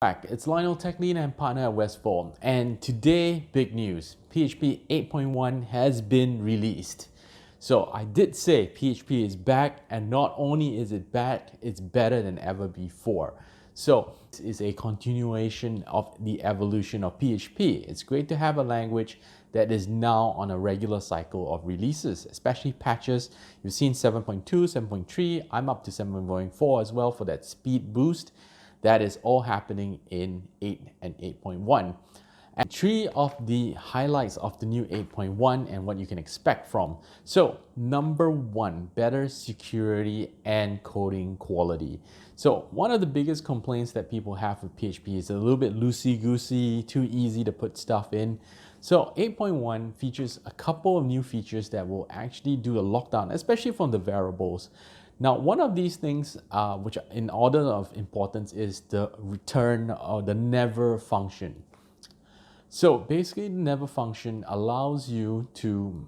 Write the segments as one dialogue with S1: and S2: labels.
S1: Back. It's Lionel Tech Lead and partner at Westfall, and today, big news. PHP 8.1 has been released. So I did say PHP is back, and not only is it back, it's better than ever before. So this is a continuation of the evolution of PHP. It's great to have a language that is now on a regular cycle of releases, especially patches. You've seen 7.2, 7.3, I'm up to 7.4 as well for that speed boost. That is all happening in 8 and 8.1. And three of the highlights of the new 8.1 and what you can expect from. So, number one, better security and coding quality. So, one of the biggest complaints that people have with PHP is a little bit loosey-goosey, too easy to put stuff in. So 8.1 features a couple of new features that will actually do a lockdown, especially from the variables. Now, one of these things, which in order of importance, is the return or the never function. So basically, the never function allows you to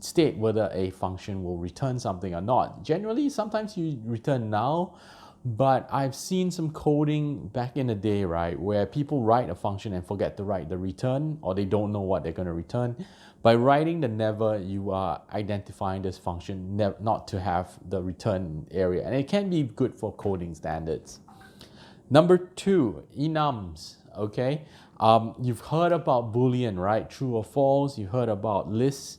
S1: state whether a function will return something or not. Generally, sometimes you return null, but I've seen some coding back in the day, right, where people write a function and forget to write the return, or they don't know what they're going to return. By writing the never, you are identifying this function not to have the return area, and it can be good for coding standards. Number two, enums. Okay, you've heard about Boolean, right? True or false. You heard about lists.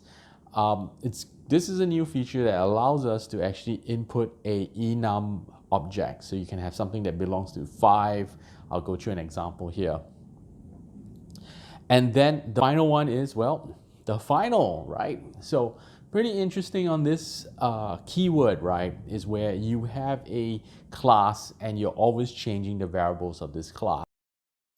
S1: This is a new feature that allows us to actually input a enum object. So you can have something that belongs to 5. I'll go through an example here. And then the final one is, well, the final, right? So pretty interesting on this keyword, right, is where you have a class and you're always changing the variables of this class,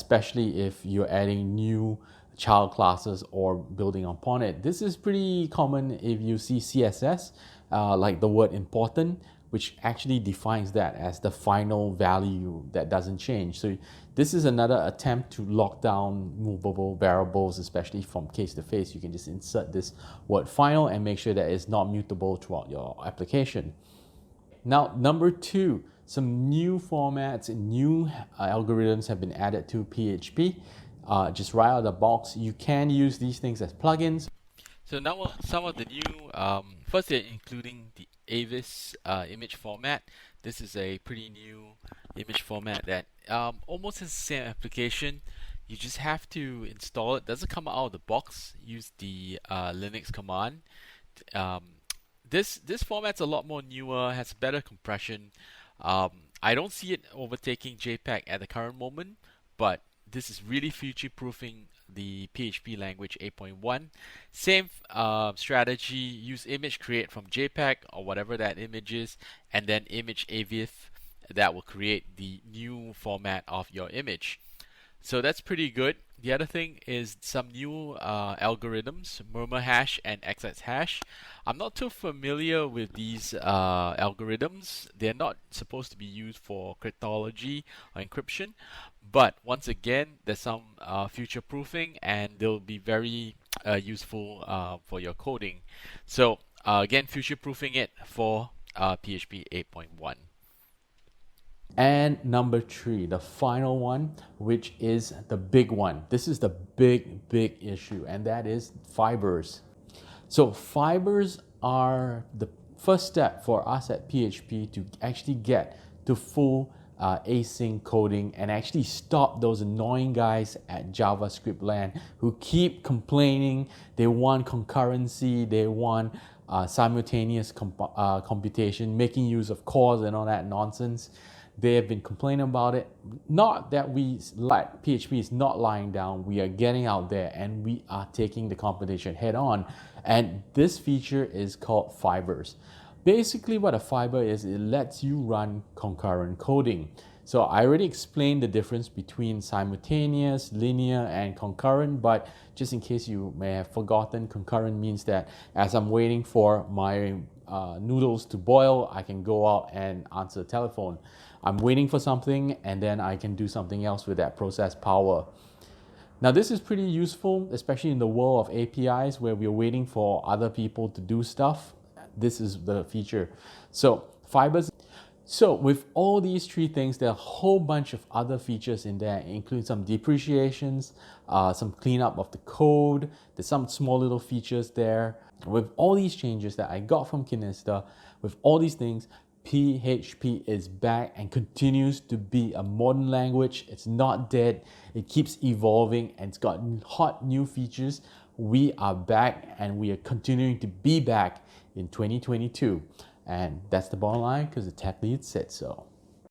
S1: especially if you're adding new child classes or building upon it. This is pretty common if you see CSS, like the word important, which actually defines that as the final value that doesn't change. So this is another attempt to lock down movable variables, especially from case to face. You can just insert this word final and make sure that it's not mutable throughout your application. Now, number two, some new formats and new algorithms have been added to PHP. Just right out of the box, you can use these things as plugins.
S2: So now some of the new, first they're including the Avis image format. This is a pretty new image format that almost has the same application. You just have to install it. Doesn't come out of the box. Use the Linux command. Um, this format's a lot more newer, has better compression. I don't see it overtaking JPEG at the current moment, but this is really future-proofing the PHP language 8.1. Same strategy, use image create from JPEG or whatever that image is, and then image avif that will create the new format of your image. So that's pretty good. The other thing is some new algorithms, murmur hash and xx hash. I'm not too familiar with these algorithms. They're not supposed to be used for cryptology or encryption, but once again, there's some future proofing and they'll be very useful for your coding. So again, future proofing it for PHP 8.1.
S1: And number three, the final one, which is the big one. This is the big issue, and that is fibers. So fibers are the first step for us at PHP to actually get to full async coding and actually stop those annoying guys at JavaScript land who keep complaining. They want concurrency, they want simultaneous computation, making use of cores and all that nonsense. They have been complaining about it. Not that PHP is not lying down. We are getting out there and we are taking the competition head on. And this feature is called fibers. Basically what a fiber is, it lets you run concurrent coding. So I already explained the difference between simultaneous, linear, and concurrent, but just in case you may have forgotten, concurrent means that as I'm waiting for my noodles to boil, I can go out and answer the telephone. I'm waiting for something and then I can do something else with that process power. Now this is pretty useful, especially in the world of APIs where we're waiting for other people to do stuff. This is the feature. So fibers. So with all these three things, there are a whole bunch of other features in there, including some depreciations, some cleanup of the code. There's some small little features there. With all these changes that I got from Kinesta, with all these things, PHP is back and continues to be a modern language. It's not dead. It keeps evolving and it's got hot new features. We are back and we are continuing to be back in 2022. And that's the bottom line because the tech lead said so.